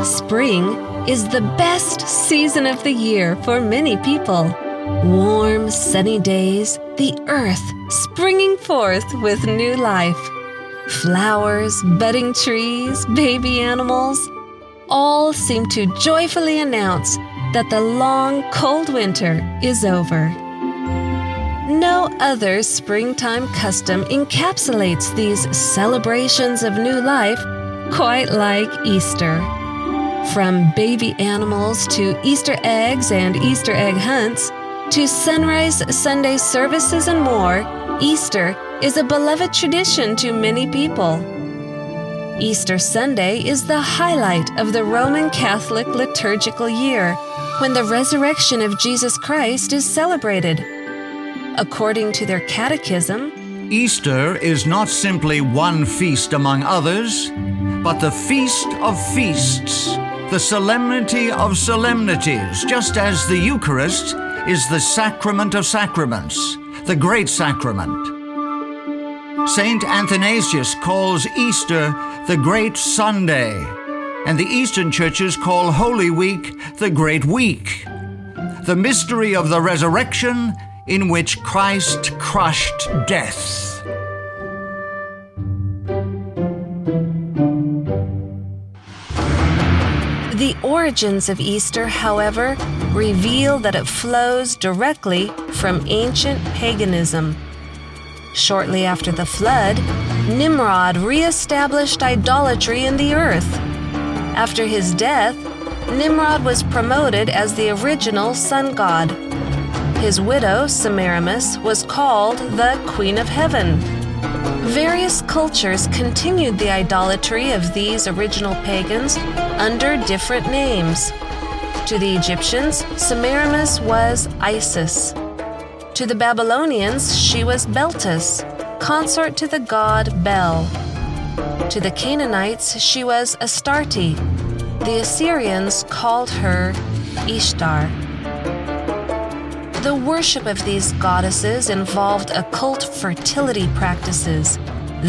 Spring is the best season of the year for many people. Warm, sunny days, the earth springing forth with new life. Flowers, budding trees, baby animals, all seem to joyfully announce that the long, cold winter is over. No other springtime custom encapsulates these celebrations of new life quite like Easter. From baby animals to Easter eggs and Easter egg hunts, to sunrise Sunday services and more, Easter is a beloved tradition to many people. Easter Sunday is the highlight of the Roman Catholic liturgical year, when the resurrection of Jesus Christ is celebrated. According to their catechism, Easter is not simply one feast among others, but the feast of feasts, the solemnity of solemnities, just as the Eucharist is the sacrament of sacraments, the great sacrament. Saint Athanasius calls Easter the Great Sunday, and the Eastern churches call Holy Week the Great Week, the mystery of the resurrection in which Christ crushed death. The origins of Easter, however, reveal that it flows directly from ancient paganism. Shortly after the flood, Nimrod re-established idolatry in the earth. After his death, Nimrod was promoted as the original sun god. His widow, Semiramis, was called the Queen of Heaven. Various cultures continued the idolatry of these original pagans under different names. To the Egyptians, Semiramis was Isis. To the Babylonians, she was Beltis, consort to the god Bel. To the Canaanites, she was Astarte. The Assyrians called her Ishtar. The worship of these goddesses involved occult fertility practices.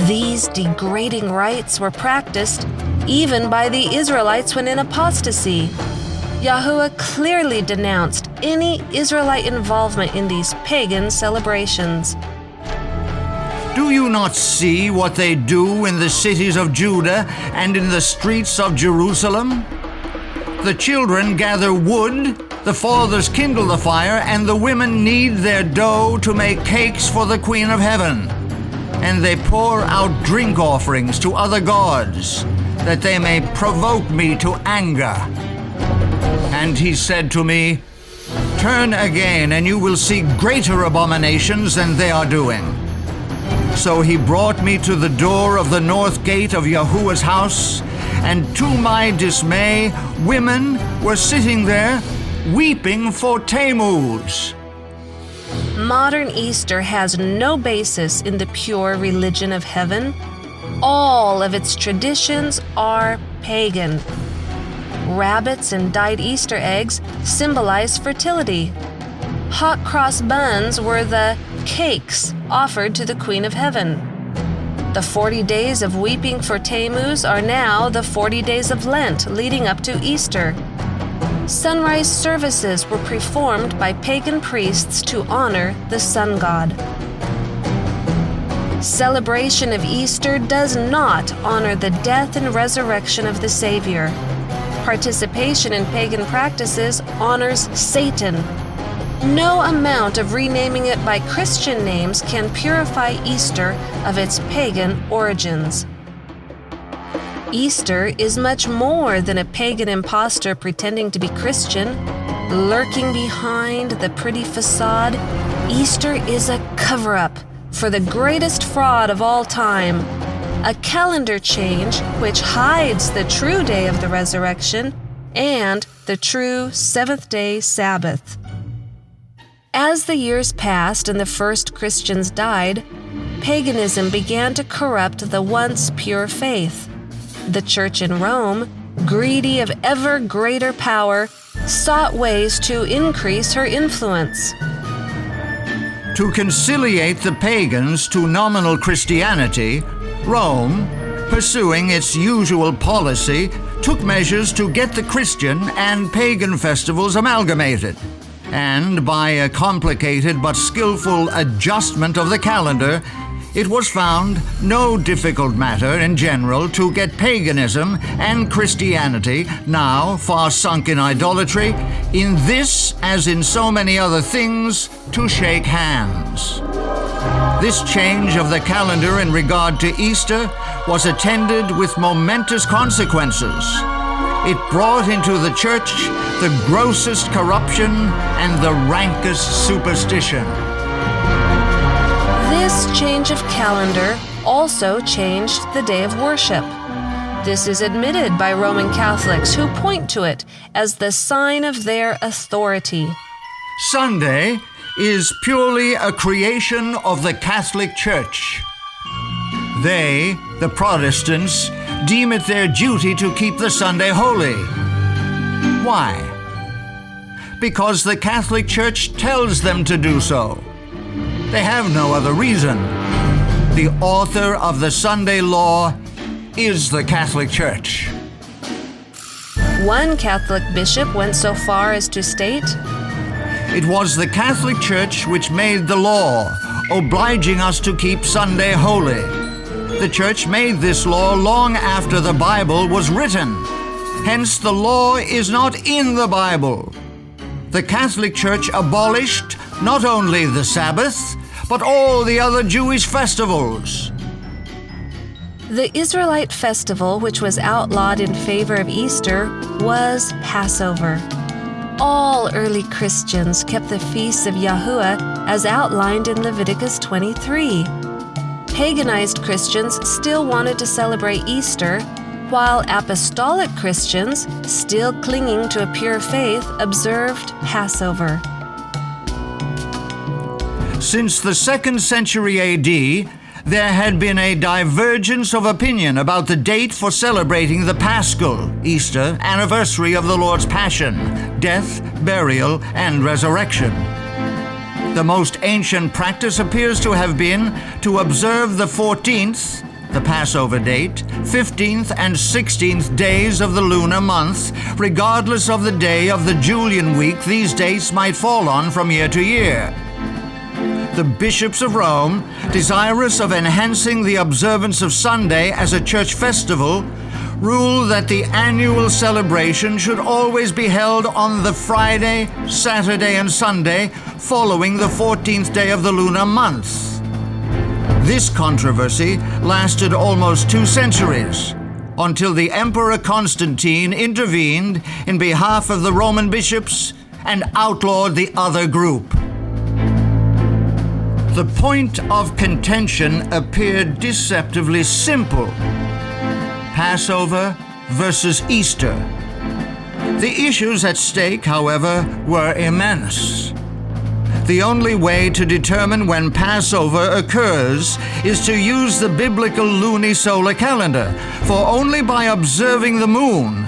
These degrading rites were practiced even by the Israelites when in apostasy. Yahuwah clearly denounced any Israelite involvement in these pagan celebrations. Do you not see what they do in the cities of Judah and in the streets of Jerusalem? The children gather wood, the fathers kindle the fire, and the women knead their dough to make cakes for the Queen of Heaven. And they pour out drink offerings to other gods, that they may provoke me to anger. And he said to me, Turn again, and you will see greater abominations than they are doing. So he brought me to the door of the north gate of Yahuwah's house, and to my dismay, women were sitting there, weeping for Tammuz. Modern Easter has no basis in the pure religion of heaven. All of its traditions are pagan. Rabbits and dyed Easter eggs symbolize fertility. Hot cross buns were the cakes offered to the Queen of Heaven. The 40 days of weeping for Tammuz are now the 40 days of Lent leading up to Easter. Sunrise services were performed by pagan priests to honor the sun god. Celebration of Easter does not honor the death and resurrection of the Savior. Participation in pagan practices honors Satan. No amount of renaming it by Christian names can purify Easter of its pagan origins. Easter is much more than a pagan impostor pretending to be Christian, lurking behind the pretty facade. Easter is a cover-up for the greatest fraud of all time, a calendar change which hides the true day of the resurrection and the true seventh-day Sabbath. As the years passed and the first Christians died, paganism began to corrupt the once pure faith. The Church in Rome, greedy of ever greater power, sought ways to increase her influence. To conciliate the pagans to nominal Christianity, Rome, pursuing its usual policy, took measures to get the Christian and pagan festivals amalgamated, and by a complicated but skillful adjustment of the calendar, it was found no difficult matter in general to get paganism and Christianity, now far sunk in idolatry, in this as in so many other things, to shake hands. This change of the calendar in regard to Easter was attended with momentous consequences. It brought into the church the grossest corruption and the rankest superstition. This change of calendar also changed the day of worship. This is admitted by Roman Catholics, who point to it as the sign of their authority. Sunday is purely a creation of the Catholic Church. They, the Protestants, deem it their duty to keep the Sunday holy. Why? Because the Catholic Church tells them to do so. They have no other reason. The author of the Sunday law is the Catholic Church. One Catholic bishop went so far as to state, "It was the Catholic Church which made the law, obliging us to keep Sunday holy. The Church made this law long after the Bible was written. Hence the law is not in the Bible. The Catholic Church abolished not only the Sabbath, but all the other Jewish festivals." the Israelite festival, which was outlawed in favor of Easter, was Passover. All early Christians kept the feasts of Yahuwah as outlined in Leviticus 23. Paganized Christians still wanted to celebrate Easter, while apostolic Christians, still clinging to a pure faith, observed Passover. Since the 2nd century AD, there had been a divergence of opinion about the date for celebrating the Paschal, Easter, anniversary of the Lord's Passion, death, burial, and resurrection. The most ancient practice appears to have been to observe the 14th, the Passover date, 15th and 16th days of the lunar month, regardless of the day of the Julian week these dates might fall on from year to year. The bishops of Rome, desirous of enhancing the observance of Sunday as a church festival, ruled that the annual celebration should always be held on the Friday, Saturday, and Sunday following the 14th day of the lunar month. This controversy lasted almost 2 centuries, until the Emperor Constantine intervened in behalf of the Roman bishops and outlawed the other group. The point of contention appeared deceptively simple: Passover versus Easter. The issues at stake, however, were immense. The only way to determine when Passover occurs is to use the biblical lunisolar calendar, for only by observing the moon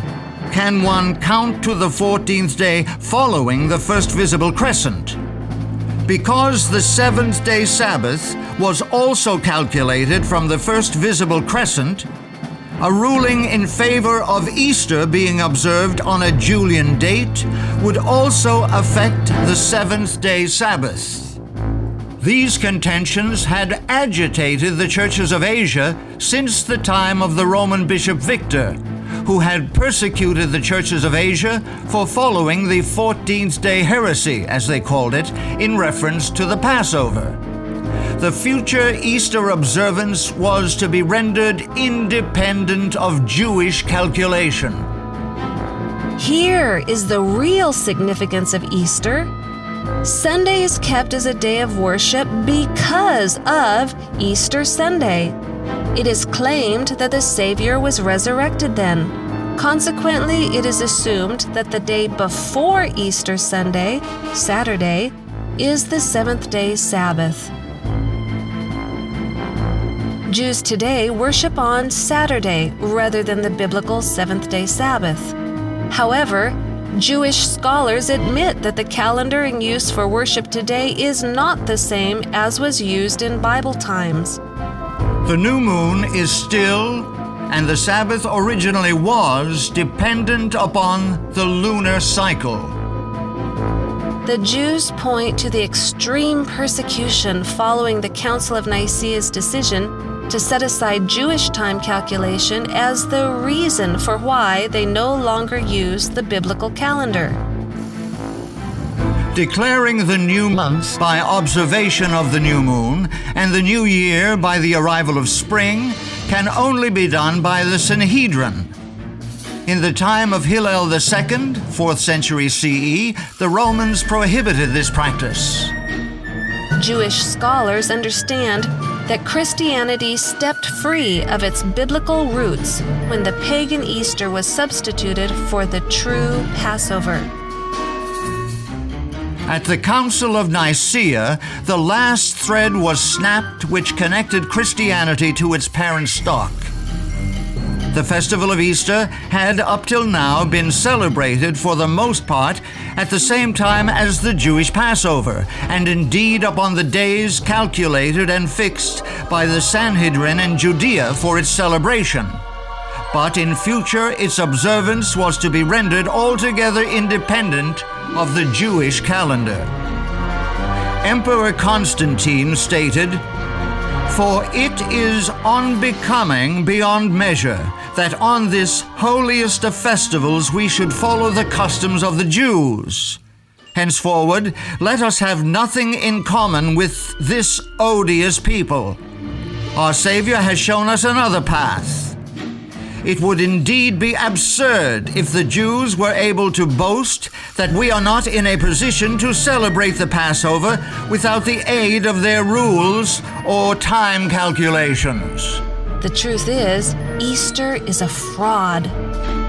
can one count to the 14th day following the first visible crescent. Because the 7th-day Sabbath was also calculated from the first visible crescent, a ruling in favor of Easter being observed on a Julian date would also affect the 7th-day Sabbath. These contentions had agitated the churches of Asia since the time of the Roman Bishop Victor, who had persecuted the churches of Asia for following the 14th-day heresy, as they called it, in reference to the Passover. The future Easter observance was to be rendered independent of Jewish calculation. Here is the real significance of Easter. Sunday is kept as a day of worship because of Easter Sunday. It is claimed that the Savior was resurrected then. Consequently, it is assumed that the day before Easter Sunday, Saturday, is the 7th-day Sabbath. Jews today worship on Saturday rather than the biblical 7th-day Sabbath. However, Jewish scholars admit that the calendar in use for worship today is not the same as was used in Bible times. The new moon is still and the Sabbath originally was dependent upon the lunar cycle. The Jews point to the extreme persecution following the Council of Nicaea's decision to set aside Jewish time calculation as the reason for why they no longer use the biblical calendar. Declaring the new month by observation of the new moon and the new year by the arrival of spring can only be done by the Sanhedrin. In the time of Hillel II, 4th century CE, the Romans prohibited this practice. Jewish scholars understand that Christianity stepped free of its biblical roots when the pagan Easter was substituted for the true Passover. At the Council of Nicaea, the last thread was snapped which connected Christianity to its parent stock. The festival of Easter had up till now been celebrated for the most part at the same time as the Jewish Passover, and indeed upon the days calculated and fixed by the Sanhedrin in Judea for its celebration. But in future its observance was to be rendered altogether independent of the Jewish calendar. Emperor Constantine stated, "For it is unbecoming beyond measure that on this holiest of festivals we should follow the customs of the Jews. Henceforward, let us have nothing in common with this odious people. Our Savior has shown us another path. It would indeed be absurd if the Jews were able to boast that we are not in a position to celebrate the Passover without the aid of their rules or time calculations." The truth is, Easter is a fraud.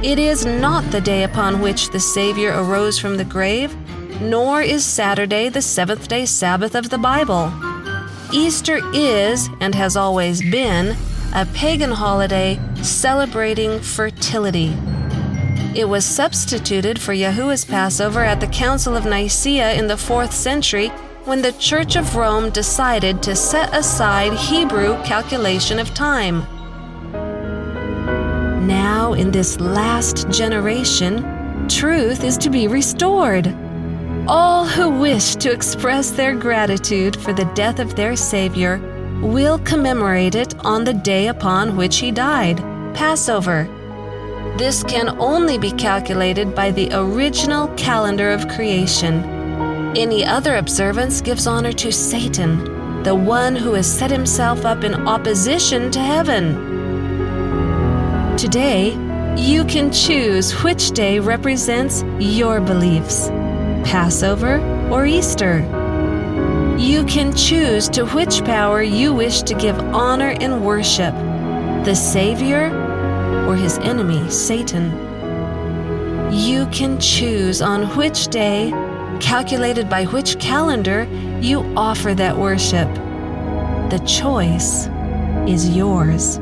It is not the day upon which the Savior arose from the grave, nor is Saturday the seventh-day Sabbath of the Bible. Easter is, and has always been, a pagan holiday celebrating fertility. It was substituted for Yahuwah's Passover at the Council of Nicaea in the 4th century when the Church of Rome decided to set aside Hebrew calculation of time. Now, in this last generation, truth is to be restored. All who wish to express their gratitude for the death of their Savior will commemorate it on the day upon which he died, Passover. This can only be calculated by the original calendar of creation. Any other observance gives honor to Satan, the one who has set himself up in opposition to heaven. Today, you can choose which day represents your beliefs, Passover or Easter. You can choose to which power you wish to give honor and worship, the Savior or his enemy, Satan. You can choose on which day, calculated by which calendar, you offer that worship. The choice is yours.